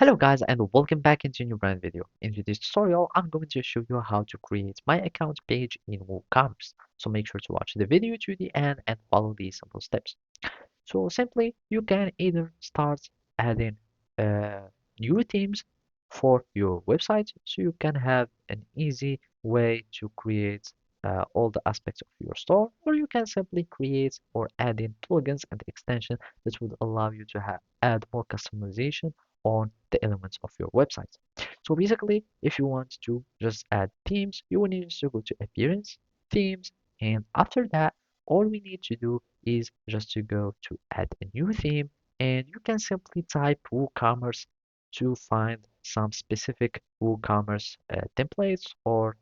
Hello guys and welcome back into a new brand video. In today's tutorial, I'm going to show you how to create my account page in WooCommerce. So make sure to watch the video to the end and follow these simple steps. So simply, you can either start adding uh, new themes for your website so you can have an easy way to create all the aspects of your store, or you can simply create or add in plugins and extensions that would allow you to add more customization on the elements of your website. So basically, if you want to just add themes, you will need to go to appearance, themes, and after that, all we need to do is just to go to add a new theme, and you can simply type WooCommerce to find some specific WooCommerce templates or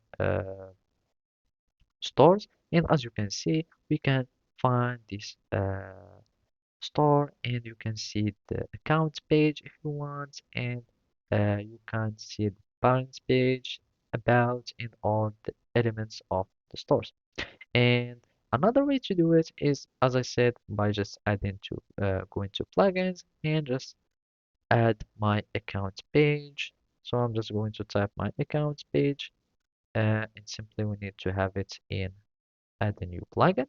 stores. And as you can see, we can find this store, and you can see the account page if you want, and you can see the balance page, about, and all the elements of the stores. And another way to do it is, as I said, by just adding to going to plugins and just add my account page. So I'm just going to type my account page, and simply we need to have it in add a new plugin,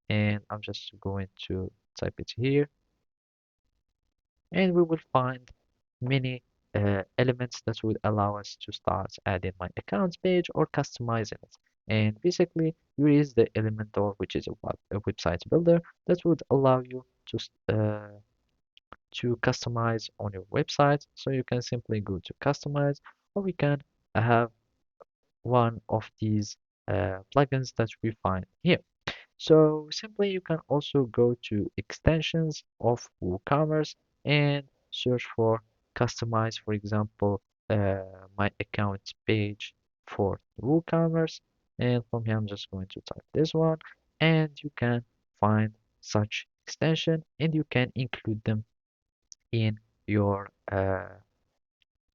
and I'm just going to type it here, and we will find many elements that would allow us to start adding my accounts page or customizing it. And basically, here is the Elementor, which is a website builder that would allow you to customize on your website. So you can simply go to customize, or we can have one of these plugins that we find here. So simply you can also go to extensions of WooCommerce and search for customize, for example, my account page for WooCommerce. And from here, I'm just going to type this one, and you can find such extension and you can include them in your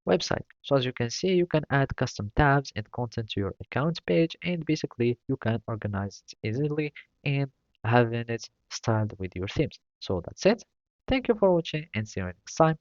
website. So as you can see, you can add custom tabs and content to your account page, and basically you can organize it easily and having it styled with your themes. So that's it. Thank you for watching and see you next time.